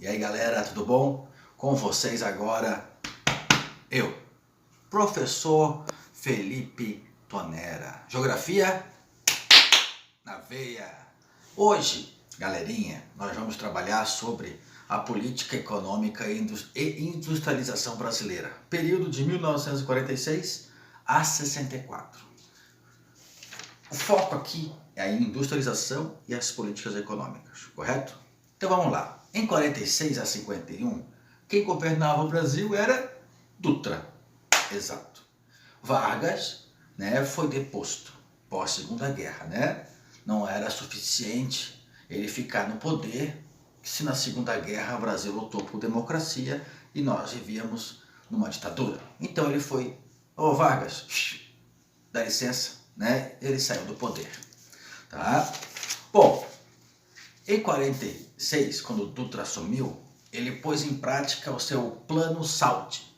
E aí galera, tudo bom? Com vocês agora, eu, professor Felipe Tonera. Geografia na veia. Hoje, galerinha, nós vamos trabalhar sobre a política econômica e industrialização brasileira, período de 1946 a 64. O foco aqui é a industrialização e as políticas econômicas, correto? Então vamos lá. Em 46 a 51, quem governava o Brasil era Dutra. Exato. Vargas, foi deposto pós-Segunda Guerra, Não era suficiente ele ficar no poder, se na Segunda Guerra o Brasil lutou por democracia e nós vivíamos numa ditadura. Então ele foi, Vargas, dá licença, ele saiu do poder. Tá? Bom, em 46, quando o Dutra assumiu, ele pôs em prática o seu Plano Saúde.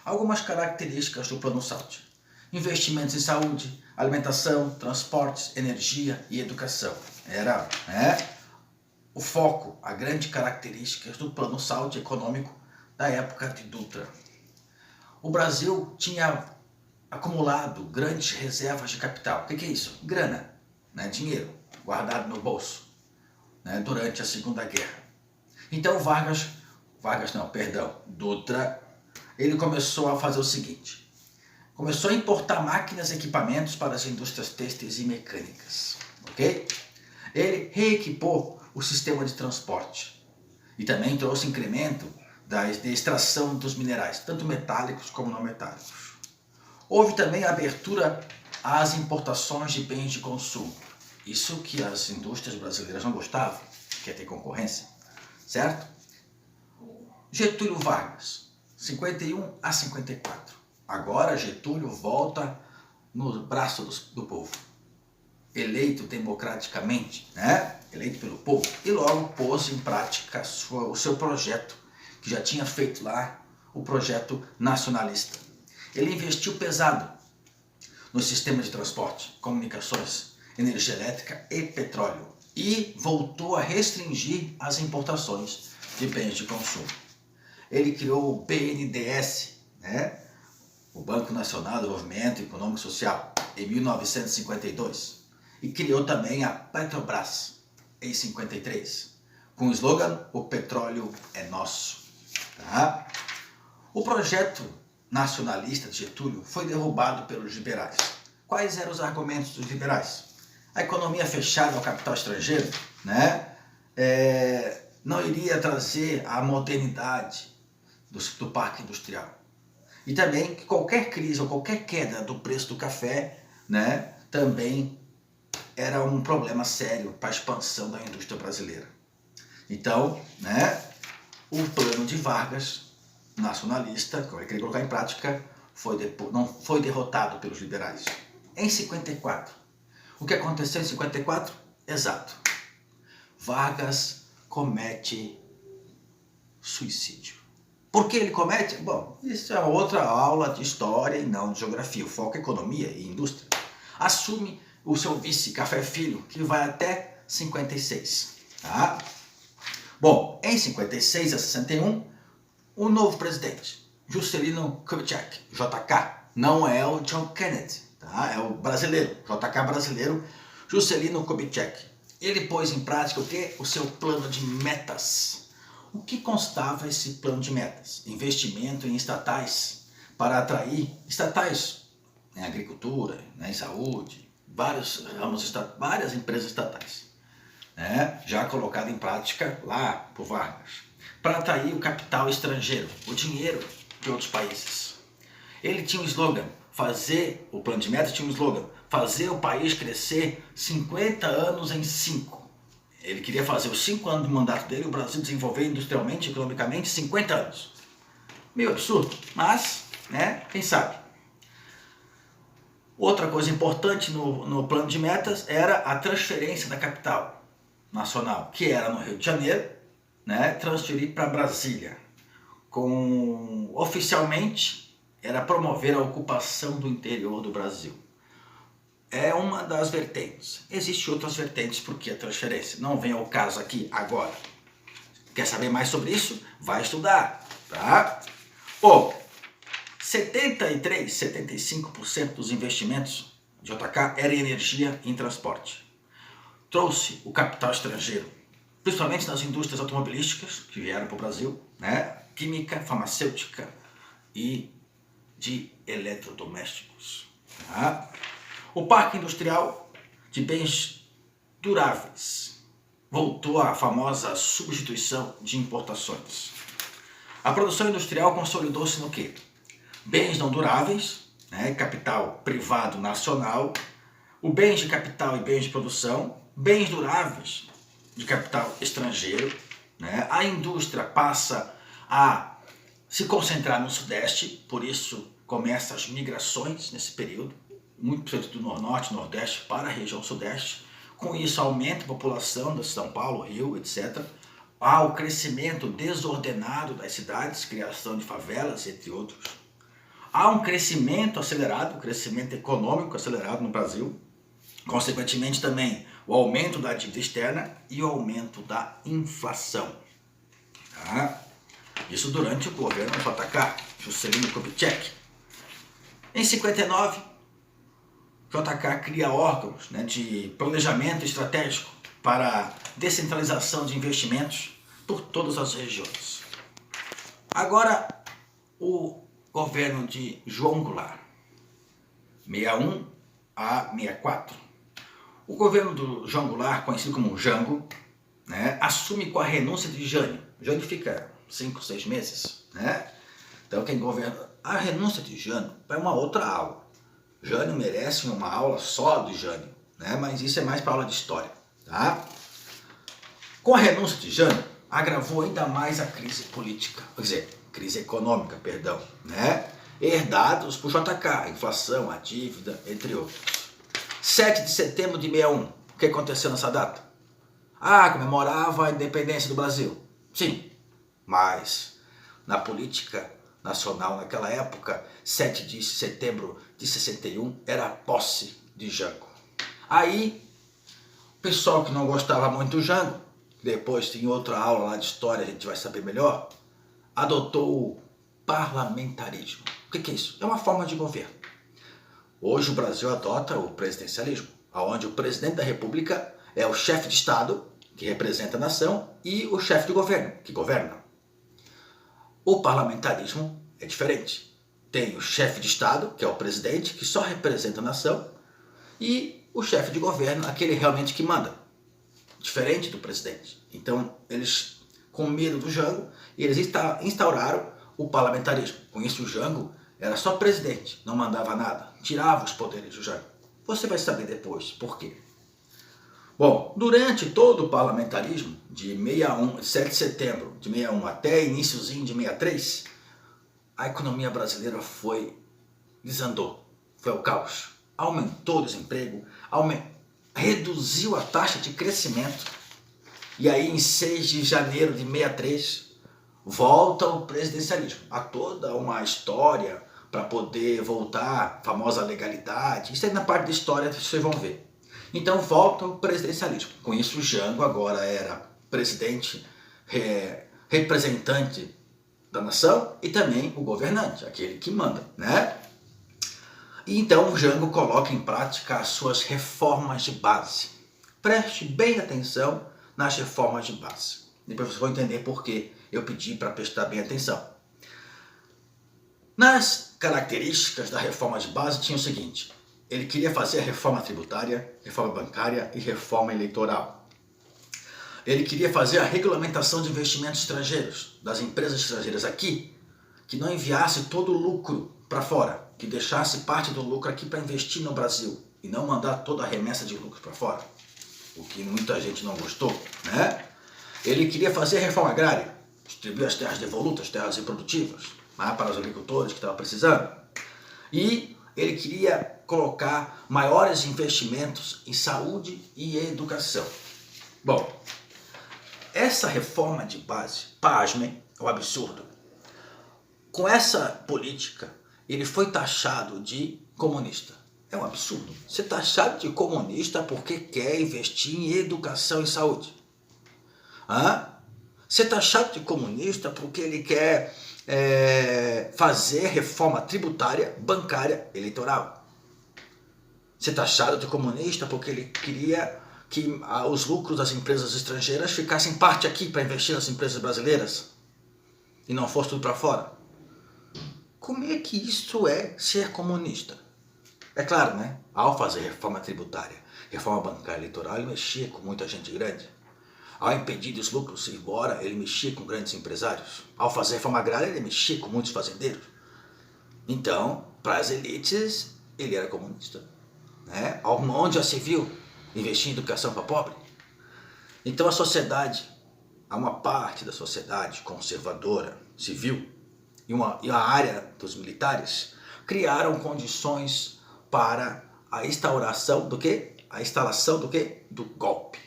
Algumas características do Plano Saúde: investimentos em saúde, alimentação, transportes, energia e educação. Era o foco, a grande característica do Plano Saúde econômico da época de Dutra. O Brasil tinha acumulado grandes reservas de capital. O que é isso? Grana, dinheiro guardado no bolso, durante a Segunda Guerra. Então Dutra, ele começou a fazer o seguinte: começou a importar máquinas e equipamentos para as indústrias têxteis e mecânicas, ok? Ele reequipou o sistema de transporte e também trouxe incremento da extração dos minerais, tanto metálicos como não metálicos. Houve também a abertura às importações de bens de consumo. Isso que as indústrias brasileiras não gostavam, quer ter concorrência, certo? Getúlio Vargas, 51 a 54. Agora Getúlio volta no braço do povo, eleito democraticamente, eleito pelo povo, e logo pôs em prática o seu projeto, que já tinha feito lá, o projeto nacionalista. Ele investiu pesado no sistema de transporte, comunicações, energia elétrica e petróleo, e voltou a restringir as importações de bens de consumo. Ele criou o BNDES, o Banco Nacional de Desenvolvimento Econômico e Social, em 1952, e criou também a Petrobras, em 53, com o slogan: o petróleo é nosso. Tá? O projeto nacionalista de Getúlio foi derrubado pelos liberais. Quais eram os argumentos dos liberais? A economia fechada ao capital estrangeiro, não iria trazer a modernidade do parque industrial. E também que qualquer crise ou qualquer queda do preço do café, também era um problema sério para a expansão da indústria brasileira. Então, o plano de Vargas, nacionalista, que ele queria colocar em prática, não foi derrotado pelos liberais. Em 54, o que aconteceu em 54? Exato. Vargas comete suicídio. Por que ele comete? Bom, isso é outra aula de história e não de geografia. O foco é economia e indústria. Assume o seu vice, Café Filho, que vai até 56. Tá? Bom, em 56 a 61, o novo presidente, Juscelino Kubitschek, JK, não é o John Kennedy, tá? É o brasileiro, JK brasileiro, Juscelino Kubitschek. Ele pôs em prática o quê? O seu plano de metas. O que constava esse plano de metas? Investimento em estatais para atrair estatais em agricultura, em saúde, vários ramos, várias empresas estatais, já colocado em prática lá por Vargas, para atrair o capital estrangeiro, o dinheiro de outros países. Ele tinha um slogan, o plano de metas tinha um slogan: fazer o país crescer 50 anos em 5. Ele queria fazer os 5 anos do mandato dele, o Brasil desenvolver industrialmente, economicamente, 50 anos. Meio absurdo, mas, quem sabe. Outra coisa importante no plano de metas era a transferência da capital nacional, que era no Rio de Janeiro, transferir para Brasília. Oficialmente, era promover a ocupação do interior do Brasil. é uma das vertentes. Existem outras vertentes porque a transferência não vem ao caso aqui agora. Quer saber mais sobre isso? Vai estudar, tá? Bom, 73, 75% dos investimentos de JK era em energia e em transporte. Trouxe o capital estrangeiro, principalmente nas indústrias automobilísticas que vieram para o Brasil, né? Química, farmacêutica e de eletrodomésticos. Tá? O parque industrial de bens duráveis voltou à famosa substituição de importações. A produção industrial consolidou-se no quê? Bens não duráveis, né? Capital privado nacional, o bens de capital e bens de produção, bens duráveis de capital estrangeiro, né? A indústria passa a se concentrar no Sudeste, por isso começam as migrações nesse período, muito do Norte, Nordeste para a região Sudeste. Com isso aumenta a população de São Paulo, Rio, etc. Há o crescimento desordenado das cidades, criação de favelas, entre outros. Há um crescimento acelerado, um crescimento econômico acelerado no Brasil. Consequentemente também o aumento da dívida externa e o aumento da inflação. Tá? Isso durante o governo JK, Juscelino Kubitschek. Em 59, JK cria órgãos, né, de planejamento estratégico para descentralização de investimentos por todas as regiões. Agora, o governo de João Goulart, 61 a 64. O governo do João Goulart, conhecido como Jango, né, assume com a renúncia de Jânio. Jânio fica 5, 6 meses. Né? Então quem governa... A renúncia de Jânio é uma outra aula. Jânio merece uma aula só de Jânio, né? Mas isso é mais para aula de história. Tá? Com a renúncia de Jânio, agravou ainda mais a crise política, quer dizer, crise econômica, perdão, né? Herdados por JK, a inflação, a dívida, entre outros. 7 de setembro de 61, o que aconteceu nessa data? Comemorava a independência do Brasil. Sim, mas na política nacional naquela época, 7 de setembro de 61 era a posse de Jango. Aí, o pessoal que não gostava muito do Jango, depois tem outra aula lá de história, a gente vai saber melhor, adotou o parlamentarismo. O que é isso? É uma forma de governo. Hoje o Brasil adota o presidencialismo, onde o presidente da República é o chefe de Estado, que representa a nação, e o chefe de governo, que governa. O parlamentarismo é diferente. Tem o chefe de Estado, que é o presidente, que só representa a nação, e o chefe de governo, aquele realmente que manda. Diferente do presidente. Então, eles, com medo do Jango, eles instauraram o parlamentarismo. Com isso, o Jango era só presidente, não mandava nada, tirava os poderes do Jango. Você vai saber depois por quê. Bom, durante todo o parlamentarismo, de 7 de setembro de 61 até iniciozinho de 63, a economia brasileira desandou, foi o caos. Aumentou o desemprego, reduziu a taxa de crescimento, e aí em 6 de janeiro de 63, volta o presidencialismo. Há toda uma história para poder voltar, a famosa legalidade, isso aí na parte da história vocês vão ver. Então volta o presidencialismo. Com isso, o Jango agora era presidente, representante da nação e também o governante, aquele que manda, né? E então o Jango coloca em prática as suas reformas de base. Preste bem atenção nas reformas de base. Depois vocês vão entender por que eu pedi para prestar bem atenção. Nas características da reforma de base tinha o seguinte: ele queria fazer a reforma tributária, reforma bancária e reforma eleitoral. Ele queria fazer a regulamentação de investimentos estrangeiros, das empresas estrangeiras aqui, que não enviasse todo o lucro para fora, que deixasse parte do lucro aqui para investir no Brasil e não mandar toda a remessa de lucro para fora, o que muita gente não gostou, né? Ele queria fazer a reforma agrária, distribuir as terras devolutas, terras improdutivas, para os agricultores que estavam precisando. E ele queria colocar maiores investimentos em saúde e educação. Bom, essa reforma de base, pasmem, é um absurdo. Com essa política, ele foi taxado de comunista. É um absurdo. Ser taxado de comunista porque quer investir em educação e saúde. ser taxado de comunista porque ele quer fazer reforma tributária, bancária, eleitoral. Ser taxado de comunista porque ele queria que os lucros das empresas estrangeiras ficassem parte aqui para investir nas empresas brasileiras e não fosse tudo para fora. Como é que isso é ser comunista? É claro, né? Ao fazer reforma tributária, reforma bancária eleitoral, ele mexia com muita gente grande. Ao impedir os lucros ir embora, ele mexia com grandes empresários. Ao fazer reforma agrária, ele mexia com muitos fazendeiros. Então, para as elites, ele era comunista. Né? Onde já se viu investir em educação para pobre? Então a sociedade, há uma parte da sociedade conservadora, civil, e a área dos militares, criaram condições para a instauração do quê? A instalação do quê? Do golpe.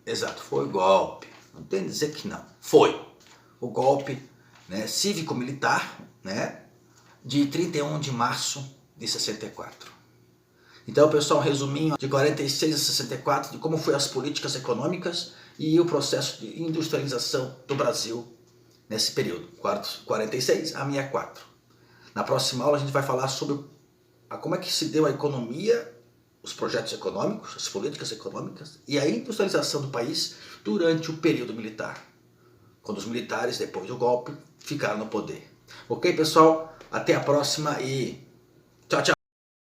Exato, foi o golpe. Não tem que dizer que não. Foi o golpe, né, cívico-militar, né, de 31 de março de 64. Então, pessoal, um resuminho de 46 a 64 de como foi as políticas econômicas e o processo de industrialização do Brasil nesse período, 46 a 64. Na próxima aula a gente vai falar sobre como é que se deu a economia, os projetos econômicos, as políticas econômicas e a industrialização do país durante o período militar, quando os militares, depois do golpe, ficaram no poder. Ok, pessoal? Até a próxima e